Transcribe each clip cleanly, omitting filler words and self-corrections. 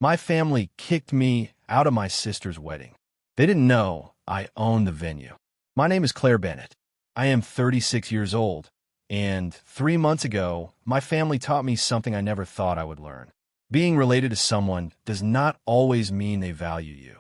My family kicked me out of my sister's wedding. They didn't know I owned the venue. My name is Claire Bennett. I am 36 years old, and 3 months ago, my family taught me something I never thought I would learn. Being related to someone does not always mean they value you.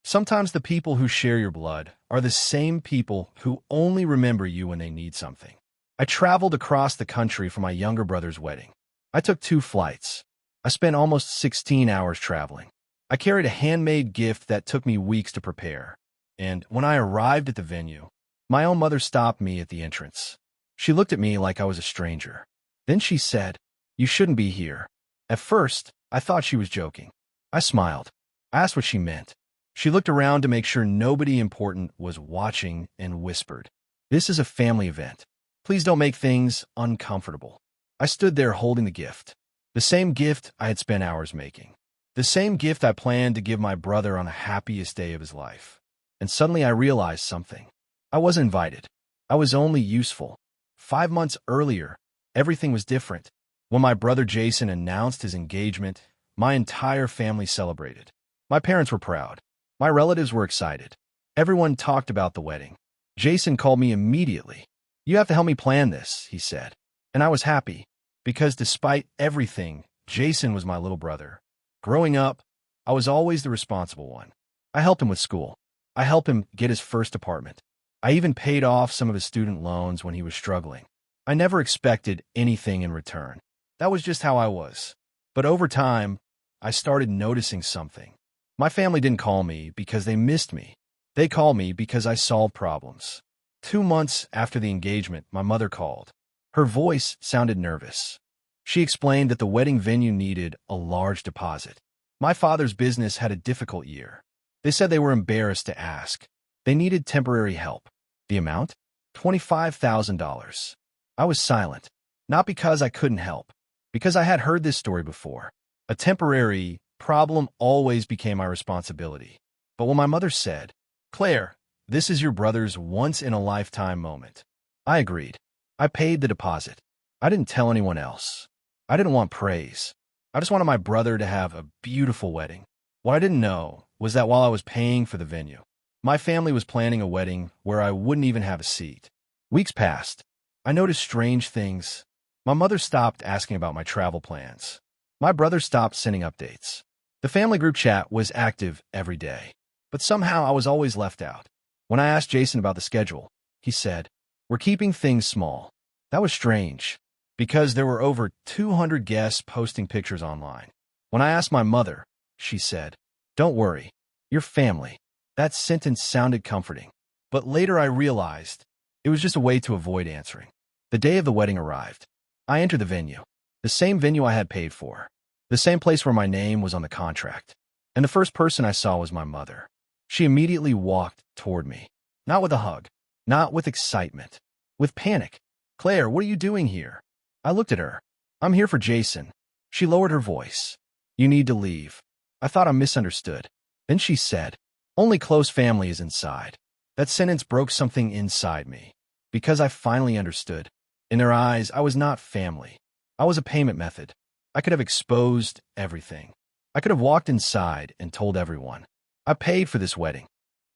Sometimes the people who share your blood are the same people who only remember you when they need something. I traveled across the country for my younger brother's wedding. I took 2 flights. I spent almost 16 hours traveling. I carried a handmade gift that took me weeks to prepare. And when I arrived at the venue, my own mother stopped me at the entrance. She looked at me like I was a stranger. Then she said, "You shouldn't be here." At first, I thought she was joking. I smiled. I asked what she meant. She looked around to make sure nobody important was watching and whispered, "This is a family event. Please don't make things uncomfortable." I stood there holding the gift. The same gift I had spent hours making. The same gift I planned to give my brother on the happiest day of his life. And suddenly I realized something. I wasn't invited. I was only useful. 5 months earlier, everything was different. When my brother Jason announced his engagement, my entire family celebrated. My parents were proud. My relatives were excited. Everyone talked about the wedding. Jason called me immediately. "You have to help me plan this," he said. And I was happy, because despite everything, Jason was my little brother. Growing up, I was always the responsible one. I helped him with school. I helped him get his first apartment. I even paid off some of his student loans when he was struggling. I never expected anything in return. That was just how I was. But over time, I started noticing something. My family didn't call me because they missed me. They called me because I solved problems. 2 months after the engagement, my mother called. Her voice sounded nervous. She explained that the wedding venue needed a large deposit. My father's business had a difficult year. They said they were embarrassed to ask. They needed temporary help. The amount? $25,000. I was silent, not because I couldn't help, because I had heard this story before. A temporary problem always became my responsibility. But when my mother said, "Claire, this is your brother's once-in-a-lifetime moment," I agreed. I paid the deposit. I didn't tell anyone else. I didn't want praise. I just wanted my brother to have a beautiful wedding. What I didn't know was that while I was paying for the venue, my family was planning a wedding where I wouldn't even have a seat. Weeks passed. I noticed strange things. My mother stopped asking about my travel plans. My brother stopped sending updates. The family group chat was active every day, but somehow I was always left out. When I asked Jason about the schedule, he said, "We're keeping things small." That was strange, because there were over 200 guests posting pictures online. When I asked my mother, she said, "Don't worry, you're family." That sentence sounded comforting, but later I realized it was just a way to avoid answering. The day of the wedding arrived. I entered the venue, the same venue I had paid for, the same place where my name was on the contract. And the first person I saw was my mother. She immediately walked toward me, not with a hug, not with excitement, with panic. "Claire, what are you doing here?" I looked at her. "I'm here for Jason." She lowered her voice. "You need to leave." I thought I misunderstood. Then she said, "Only close family is inside." That sentence broke something inside me, because I finally understood. In their eyes, I was not family. I was a payment method. I could have exposed everything. I could have walked inside and told everyone. I paid for this wedding.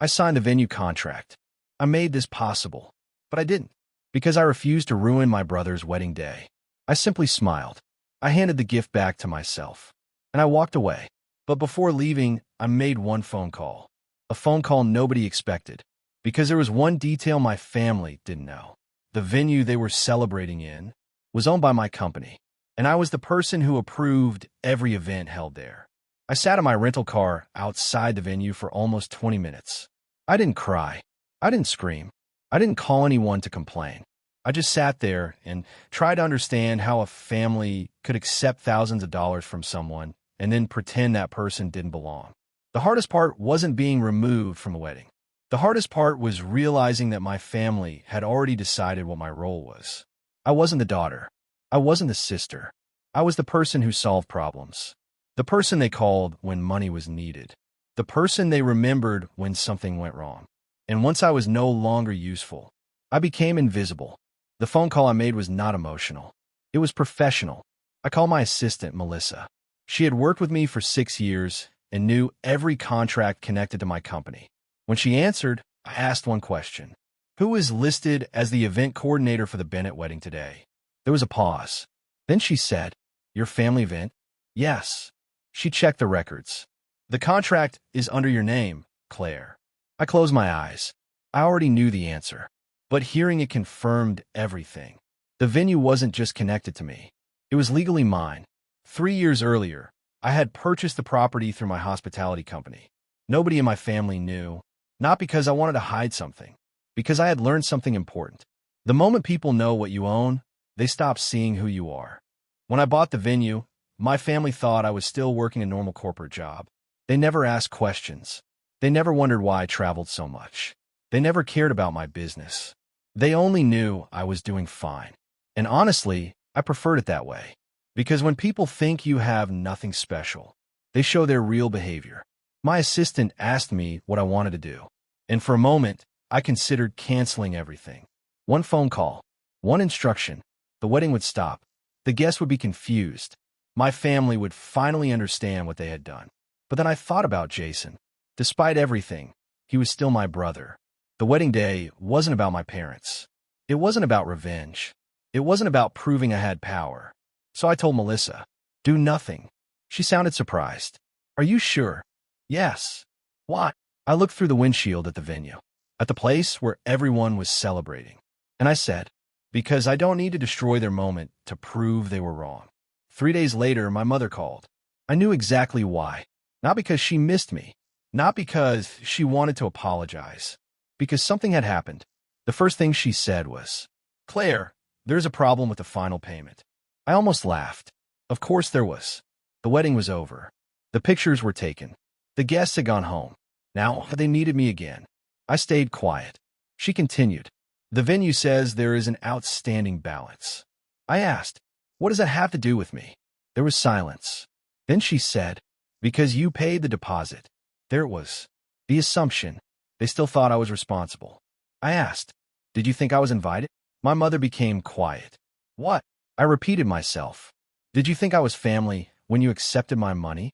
I signed the venue contract. I made this possible. But I didn't, because I refused to ruin my brother's wedding day. I simply smiled. I handed the gift back to myself, and I walked away. But before leaving, I made one phone call. A phone call nobody expected, because there was one detail my family didn't know. The venue they were celebrating in was owned by my company, and I was the person who approved every event held there. I sat in my rental car outside the venue for almost 20 minutes. I didn't cry. I didn't scream. I didn't call anyone to complain. I just sat there and tried to understand how a family could accept thousands of dollars from someone and then pretend that person didn't belong. The hardest part wasn't being removed from the wedding. The hardest part was realizing that my family had already decided what my role was. I wasn't the daughter. I wasn't the sister. I was the person who solved problems. The person they called when money was needed. The person they remembered when something went wrong. And once I was no longer useful, I became invisible. The phone call I made was not emotional. It was professional. I called my assistant, Melissa. She had worked with me for 6 years and knew every contract connected to my company. When she answered, I asked one question. Who is listed as the event coordinator for the Bennett wedding today? There was a pause. Then she said, Your family event? Yes. She checked the records. The contract is under your name, Claire. I closed my eyes. I already knew the answer, but hearing it confirmed everything. The venue wasn't just connected to me. It was legally mine. 3 years earlier, I had purchased the property through my hospitality company. Nobody in my family knew, not because I wanted to hide something, because I had learned something important. The moment people know what you own, they stop seeing who you are. When I bought the venue, my family thought I was still working a normal corporate job. They never asked questions. They never wondered why I traveled so much. They never cared about my business. They only knew I was doing fine. And honestly, I preferred it that way. Because when people think you have nothing special, they show their real behavior. My assistant asked me what I wanted to do. And for a moment, I considered canceling everything. One phone call, one instruction, the wedding would stop. The guests would be confused. My family would finally understand what they had done. But then I thought about Jason. Despite everything, he was still my brother. The wedding day wasn't about my parents. It wasn't about revenge. It wasn't about proving I had power. So I told Melissa, do nothing. She sounded surprised. Are you sure? Yes. Why? I looked through the windshield at the venue, at the place where everyone was celebrating. And I said, because I don't need to destroy their moment to prove they were wrong. 3 days later, my mother called. I knew exactly why. Not because she missed me. Not because she wanted to apologize. Because something had happened. The first thing she said was, Claire, there's a problem with the final payment. I almost laughed. Of course there was. The wedding was over. The pictures were taken. The guests had gone home. Now they needed me again. I stayed quiet. She continued. The venue says there is an outstanding balance. I asked, what does that have to do with me? There was silence. Then she said, because you paid the deposit. There it was. The assumption. They still thought I was responsible. I asked, did you think I was invited? My mother became quiet. What? I repeated myself. Did you think I was family when you accepted my money?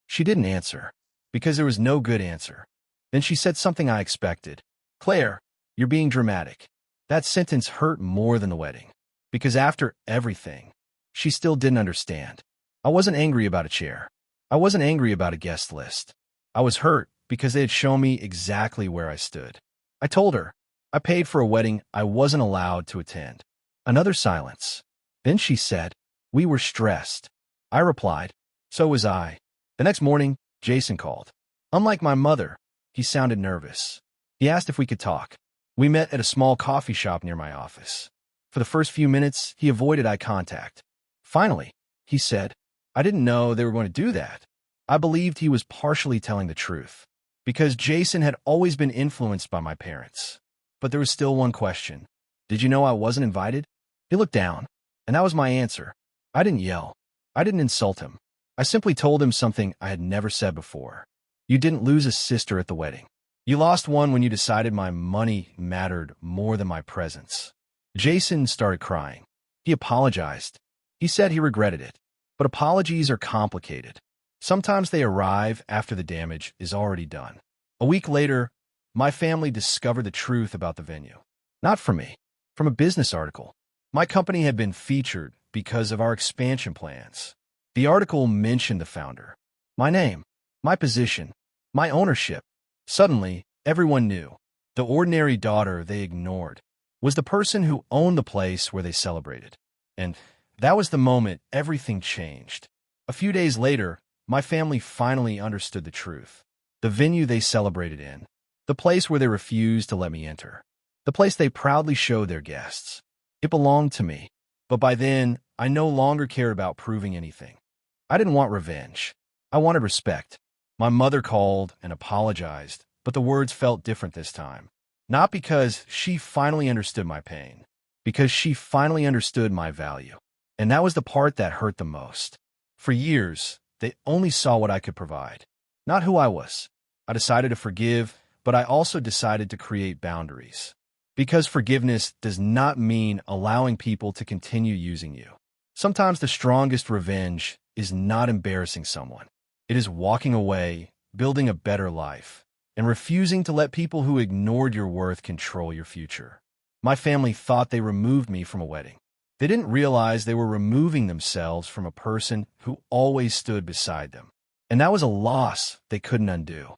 She didn't answer, because there was no good answer. Then she said something I expected. Claire, you're being dramatic. That sentence hurt more than the wedding, because after everything, she still didn't understand. I wasn't angry about a chair. I wasn't angry about a guest list. I was hurt because they had shown me exactly where I stood. I told her, I paid for a wedding I wasn't allowed to attend. Another silence. Then she said, we were stressed. I replied, so was I. The next morning, Jason called. Unlike my mother, he sounded nervous. He asked if we could talk. We met at a small coffee shop near my office. For the first few minutes, he avoided eye contact. Finally, he said, I didn't know they were going to do that. I believed he was partially telling the truth, because Jason had always been influenced by my parents. But there was still one question. Did you know I wasn't invited? He looked down, and that was my answer. I didn't yell. I didn't insult him. I simply told him something I had never said before. You didn't lose a sister at the wedding. You lost one when you decided my money mattered more than my presence. Jason started crying. He apologized. He said he regretted it. But apologies are complicated. Sometimes they arrive after the damage is already done. A week later, my family discovered the truth about the venue. Not from me, from a business article. My company had been featured because of our expansion plans. The article mentioned the founder, my name, my position, my ownership. Suddenly, everyone knew. The ordinary daughter they ignored was the person who owned the place where they celebrated. And that was the moment everything changed. A few days later, my family finally understood the truth. The venue they celebrated in, the place where they refused to let me enter, the place they proudly showed their guests. It belonged to me. But by then, I no longer cared about proving anything. I didn't want revenge. I wanted respect. My mother called and apologized, but the words felt different this time. Not because she finally understood my pain, because she finally understood my value. And that was the part that hurt the most. For years, they only saw what I could provide, not who I was. I decided to forgive, but I also decided to create boundaries. Because forgiveness does not mean allowing people to continue using you. Sometimes the strongest revenge is not embarrassing someone. It is walking away, building a better life, and refusing to let people who ignored your worth control your future. My family thought they removed me from a wedding. They didn't realize they were removing themselves from a person who always stood beside them. And that was a loss they couldn't undo.